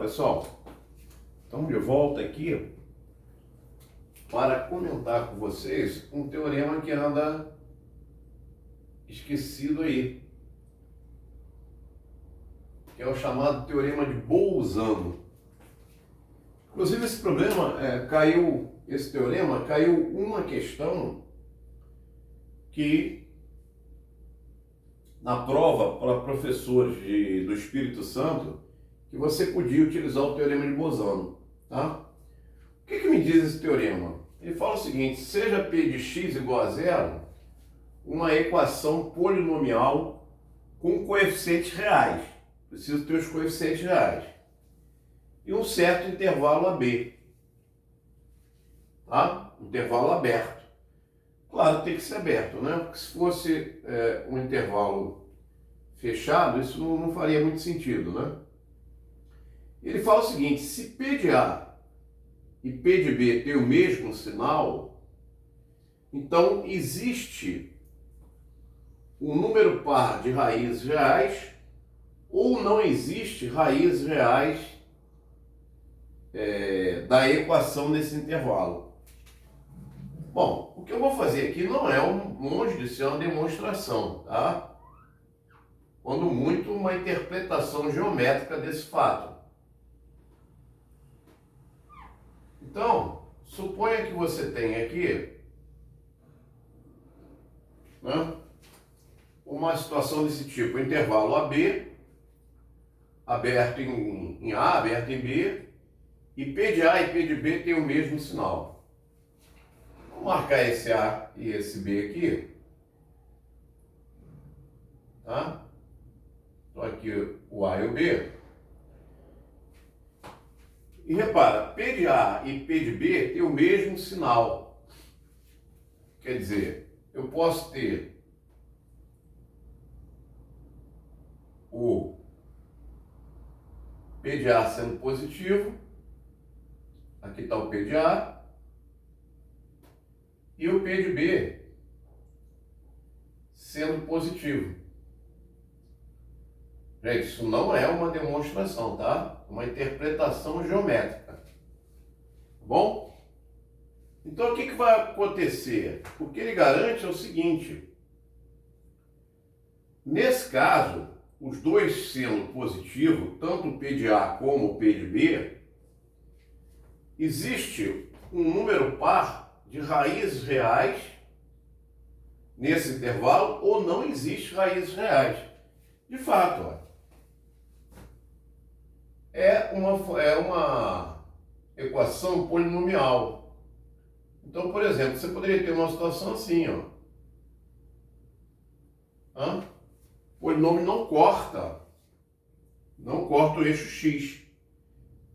pessoal, estamos de volta aqui para comentar com vocês um teorema que anda esquecido aí, que é o chamado teorema de Bolzano. Inclusive esse teorema caiu uma questão que na prova para professores do Espírito Santo, que você podia utilizar o teorema de Bolzano, tá? O que me diz esse teorema? Ele fala o seguinte: seja P de x igual a zero uma equação polinomial com coeficientes reais. Preciso ter os coeficientes reais. E um certo intervalo AB. Tá? Intervalo aberto. Claro, tem que ser aberto, né? Porque se fosse um intervalo fechado, isso não faria muito sentido, né? Ele fala o seguinte: se P de A e P de B têm o mesmo sinal, então existe um número par de raízes reais ou não existe raízes reais da equação nesse intervalo. Bom, o que eu vou fazer aqui não é longe de ser uma demonstração, tá? Quando muito, uma interpretação geométrica desse fato. Então, suponha que você tenha aqui, né, uma situação desse tipo: intervalo AB, aberto em A, aberto em B, e P de A e P de B têm o mesmo sinal. Vou marcar esse A e esse B aqui. Tá? Então aqui o A e o B. E repara, P de A e P de B têm o mesmo sinal. Quer dizer, eu posso ter o P de A sendo positivo, aqui está o P de A, e o P de B sendo positivo. Gente, isso não é uma demonstração, tá? Uma interpretação geométrica. Tá bom? Então o que vai acontecer? O que ele garante é o seguinte: nesse caso, os dois sendo positivos, tanto o P de A como o P de B, existe um número par de raízes reais nesse intervalo ou não existe raízes reais. De fato, ó, é uma equação polinomial. Então, por exemplo, você poderia ter uma situação assim, ó. O polinômio não corta o eixo x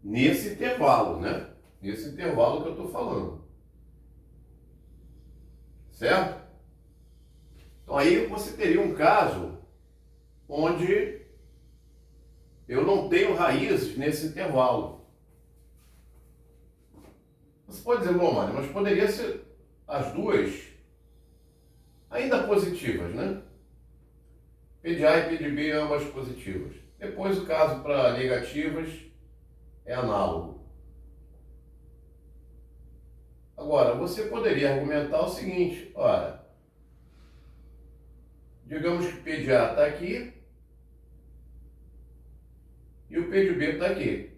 nesse intervalo, né? Nesse intervalo que eu estou falando. Certo? Então aí você teria um caso onde eu não tenho raízes nesse intervalo. Você pode dizer, bom, Mário, mas poderia ser as duas ainda positivas, né? P de A e P de B ambas positivas. Depois o caso para negativas é análogo. Agora, você poderia argumentar o seguinte: olha, digamos que P de A está aqui e o P de B está aqui.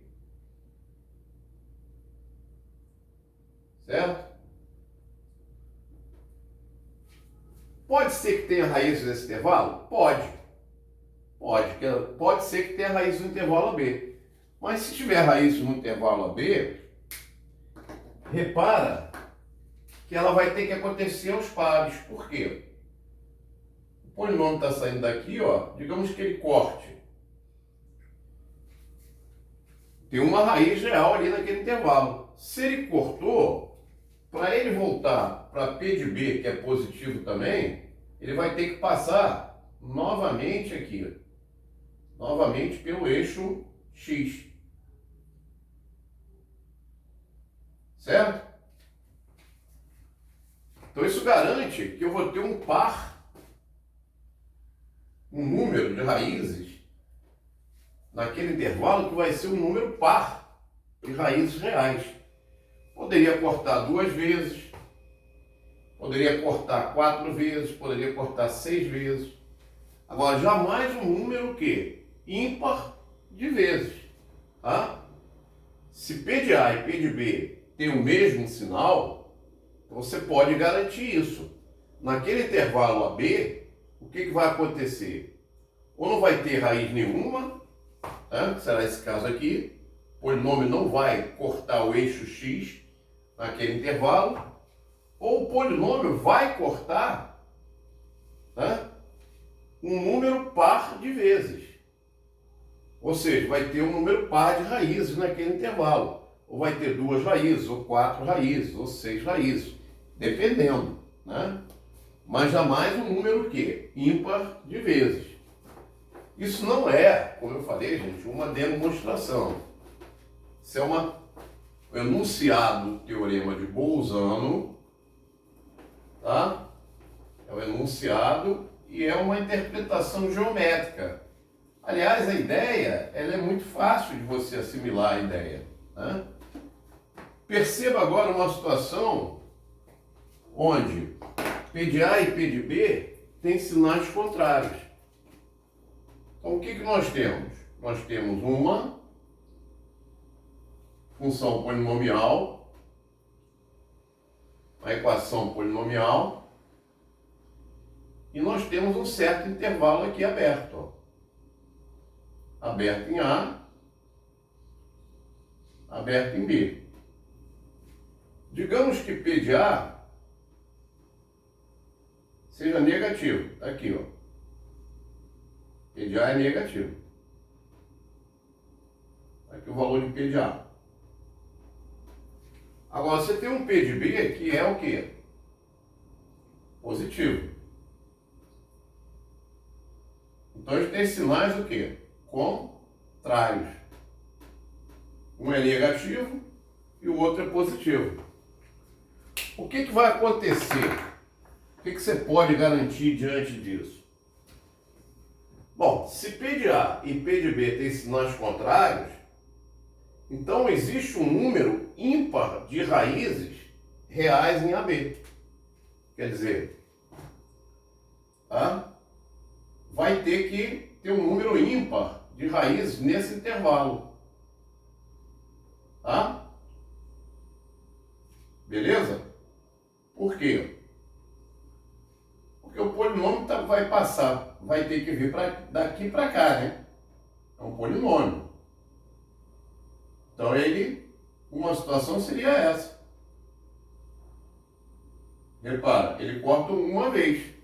Certo? Pode ser que tenha raízes nesse intervalo? Pode. Pode ser que tenha raiz no intervalo AB. Mas se tiver raiz no intervalo AB, repara que ela vai ter que acontecer aos pares. Por quê? O polinômio está saindo daqui, ó, digamos que ele corte. Tem uma raiz real ali naquele intervalo. Se ele cortou, para ele voltar para P de B, que é positivo também, ele vai ter que passar novamente aqui. Novamente pelo eixo X. Certo? Então isso garante que eu vou ter um par, um número de raízes naquele intervalo que vai ser um número par de raízes reais. Poderia cortar 2 vezes, poderia cortar 4 vezes, poderia cortar 6 vezes. Agora, jamais um número que ímpar de vezes. Tá? Se P de A e P de B tem o mesmo sinal, você pode garantir isso. Naquele intervalo AB, o que vai acontecer? Ou não vai ter raiz nenhuma, né? Que será esse caso aqui, o polinômio não vai cortar o eixo X naquele intervalo, ou o polinômio vai cortar, né, um número par de vezes. Ou seja, vai ter um número par de raízes naquele intervalo. Ou vai ter 2 raízes, ou 4 raízes, ou 6 raízes, dependendo, né? Mas jamais um número que? Ímpar de vezes. Isso não é, como eu falei, gente, uma demonstração. Isso é um enunciado do teorema de Bolzano, tá? É um enunciado e é uma interpretação geométrica. Aliás, a ideia, ela é muito fácil de você assimilar a ideia, né? Perceba agora uma situação onde P de A e P de B têm sinais contrários. Então, o que nós temos? Nós temos uma função polinomial, uma equação polinomial, e nós temos um certo intervalo aqui aberto. Ó. Aberto em A, aberto em B. Digamos que P de A seja negativo. Tá aqui, ó. P de A é negativo. Aqui o valor de P de A. Agora, você tem um P de B que é o quê? Positivo. Então, a gente tem sinais o quê? Contrários. Um é negativo e o outro é positivo. O que vai acontecer? O que você pode garantir diante disso? Bom, se P de A e P de B têm sinais contrários, então existe um número ímpar de raízes reais em AB. Quer dizer, tá? Vai ter que ter um número ímpar de raízes nesse intervalo. Tá? Beleza? Por quê? Porque o polinômio vai passar, vai ter que vir daqui para cá, né? É um polinômio. Então uma situação seria essa. Repara, ele corta uma vez.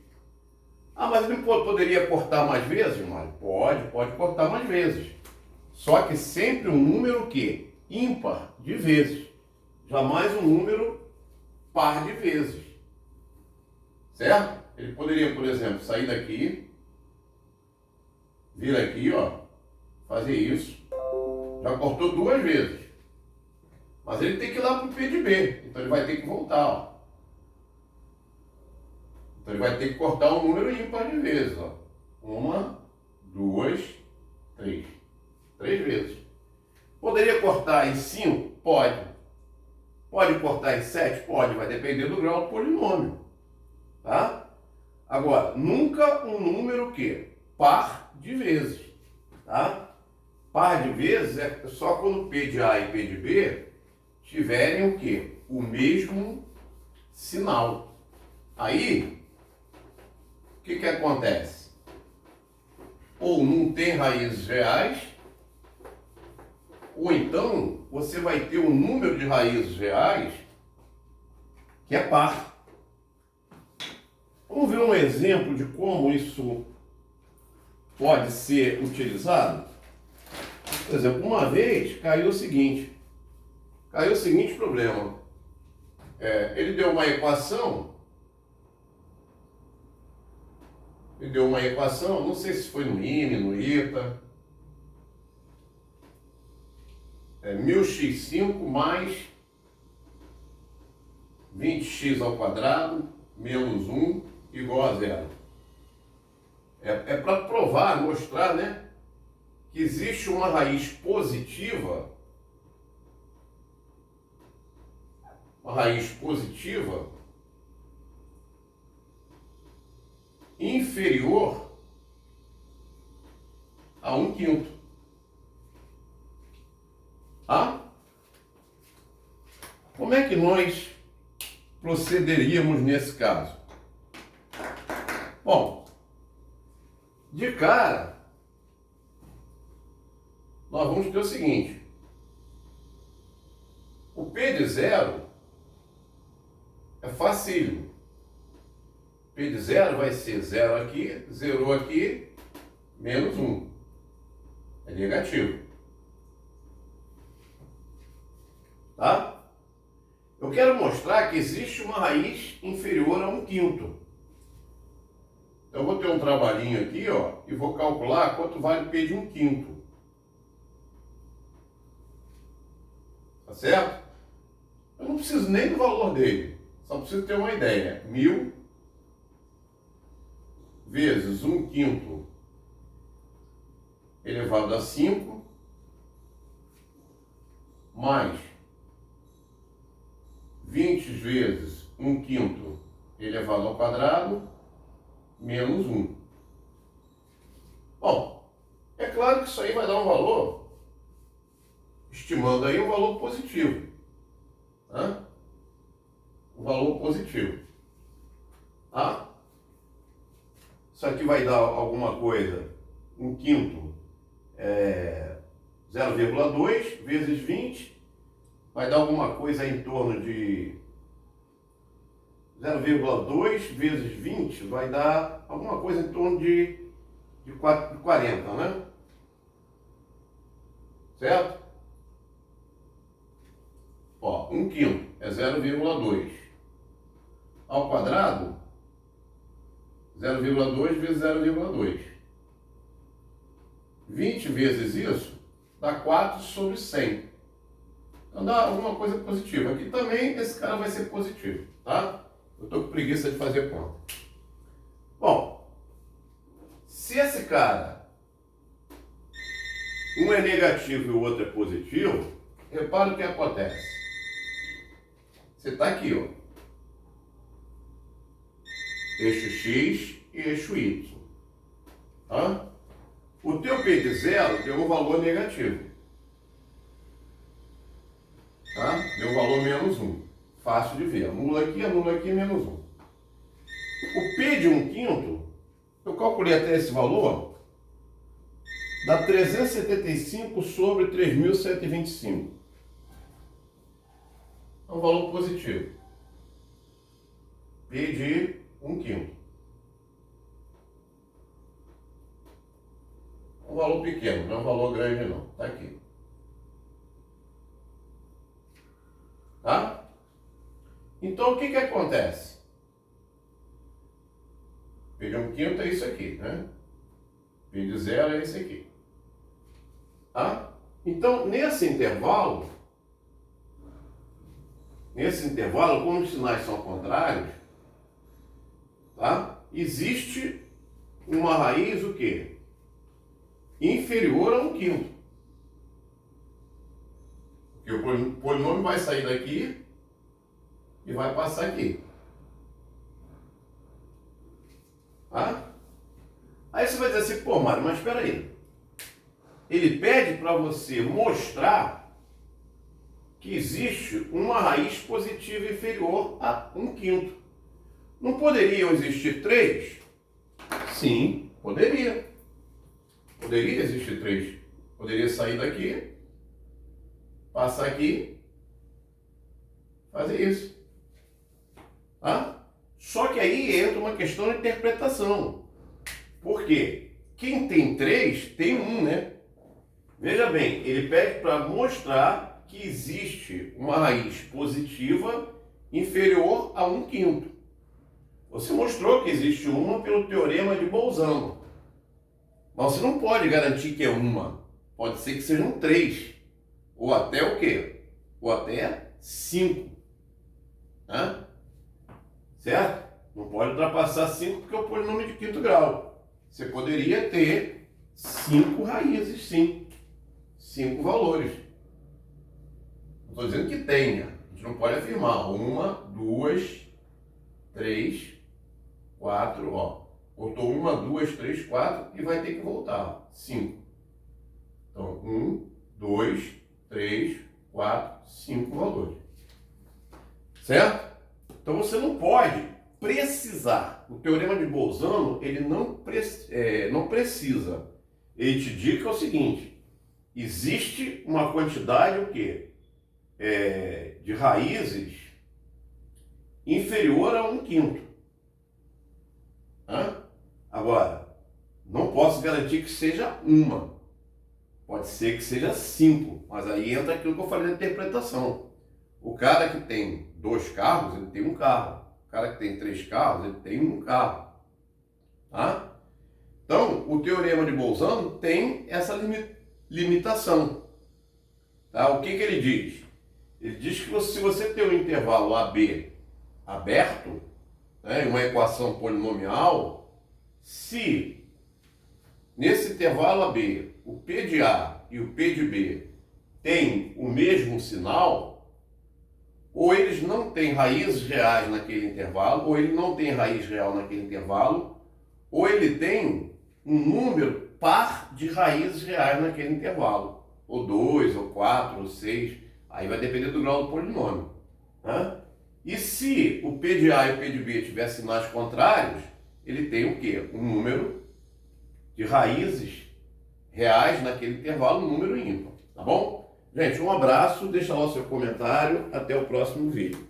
Ah, mas ele poderia cortar mais vezes, Mário? Pode cortar mais vezes. Só que sempre um número que? Ímpar de vezes. Jamais um número par de vezes. Certo? Ele poderia, por exemplo, sair daqui, vir aqui, ó, fazer isso. Já cortou 2 vezes. Mas ele tem que ir lá para o P de B. Então ele vai ter que voltar, ó. Então ele vai ter que cortar um número ímpar de vezes, ó. 1, 2, 3. 3 vezes. Poderia cortar em 5? Pode. Pode cortar em 7? Pode. Vai depender do grau do polinômio. Tá? Agora, nunca um número que? Par de vezes. Tá? Par de vezes é só quando P de A e P de B tiverem o quê? O mesmo sinal. Aí, o que acontece? Ou não tem raízes reais, ou então você vai ter um número de raízes reais que é par. Vamos ver um exemplo de como isso pode ser utilizado? Por exemplo, uma vez caiu o seguinte problema. Ele deu uma equação, não sei se foi no IME, no ITA, 1000x5 mais 20x ao quadrado menos 1 igual a 0. É para provar, mostrar, né, que existe uma raiz positiva, inferior a 1/5. Tá? Como é que nós procederíamos nesse caso? Bom, de cara, nós vamos ter o seguinte: o P de zero é facílimo. P de zero vai ser zero aqui, zerou aqui, menos 1. É negativo. Tá? Eu quero mostrar que existe uma raiz inferior a 1/5. Então eu vou ter um trabalhinho aqui, ó, e vou calcular quanto vale P de 1/5. Tá certo? Eu não preciso nem do valor dele, só preciso ter uma ideia. 1000 vezes 1/5 elevado a 5 mais 20 vezes 1/5 elevado ao quadrado menos 1. Bom, é claro que isso aí vai dar um valor, estimando aí um valor positivo. Tá? Um valor positivo. Tá? Isso aqui vai dar alguma coisa, 1/5 é 0,2 vezes 20, vai dar alguma coisa em torno de 0,2 vezes 20, vai dar alguma coisa em torno de 40, né? Certo? Ó, 1/5 é 0,2. Ao quadrado, 0,2 vezes 0,2. 20 vezes isso dá 4 sobre 100. Então dá alguma coisa positiva. Aqui também esse cara vai ser positivo, tá? Eu estou com preguiça de fazer conta. Bom, se esse cara, um é negativo e o outro é positivo, repara o que acontece. Você está aqui, ó. Eixo X e eixo Y. Tá? O teu P de zero deu um valor negativo. Tá? Deu um valor menos 1. Fácil de ver. Anula aqui, menos 1. O P de 1/5, eu calculei até esse valor, dá 375 sobre 3.125. É um valor positivo. P de 1/5. Um valor pequeno, não é um valor grande não. Tá aqui. Tá? Então o que que acontece? P de 1/5 é isso aqui, né? P de zero é esse aqui. Tá? Então nesse intervalo, como os sinais são contrários, tá? Existe uma raiz o quê? Inferior a 1/5. Porque o polinômio vai sair daqui e vai passar aqui. Tá? Aí você vai dizer assim, pô, Mário, mas espera aí. Ele pede para você mostrar que existe uma raiz positiva inferior a 1/5. Não poderiam existir 3? Sim, poderia. Poderia existir 3. Poderia sair daqui, passar aqui, fazer isso. Tá? Só que aí entra uma questão de interpretação. Por quê? Quem tem 3 tem 1, né? Veja bem, ele pede para mostrar que existe uma raiz positiva inferior a 1/5. Você mostrou que existe uma pelo teorema de Bolzano. Mas você não pode garantir que é uma. Pode ser que sejam 3. Ou até o quê? Ou até 5. Tá? Certo? Não pode ultrapassar 5 porque é o polinômio de quinto grau. Você poderia ter 5 raízes, sim. 5 valores. Não estou dizendo que tenha. A gente não pode afirmar. 1, 2, 3, 4, ó. Botou 1, 2, 3, 4 e vai ter que voltar. 5. Então, 1, 2, 3, 4, 5 valores. Certo? Então você não pode precisar. O teorema de Bolzano, ele não precisa. Ele te diz o seguinte: existe uma quantidade o quê? De raízes inferior a 1/5. Agora, não posso garantir que seja uma. Pode ser que seja 5, mas aí entra aquilo que eu falei da interpretação. O cara que tem 2 carros, ele tem um carro. O cara que tem 3 carros, ele tem um carro. Tá? Então, o teorema de Bolzano tem essa limitação. Tá? O que ele diz? Ele diz que se você tem um intervalo AB aberto, né, uma equação polinomial, se nesse intervalo AB o P de A e o P de B têm o mesmo sinal, ou eles não têm raízes reais naquele intervalo, ou ele não tem raiz real naquele intervalo, ou ele tem um número par de raízes reais naquele intervalo, ou 2, ou 4, ou 6, aí vai depender do grau do polinômio. Né? E se o P de A e o P de B tiver sinais contrários, ele tem o quê? Um número de raízes reais naquele intervalo, um número ímpar. Tá bom? Gente, um abraço, deixa lá o seu comentário, até o próximo vídeo.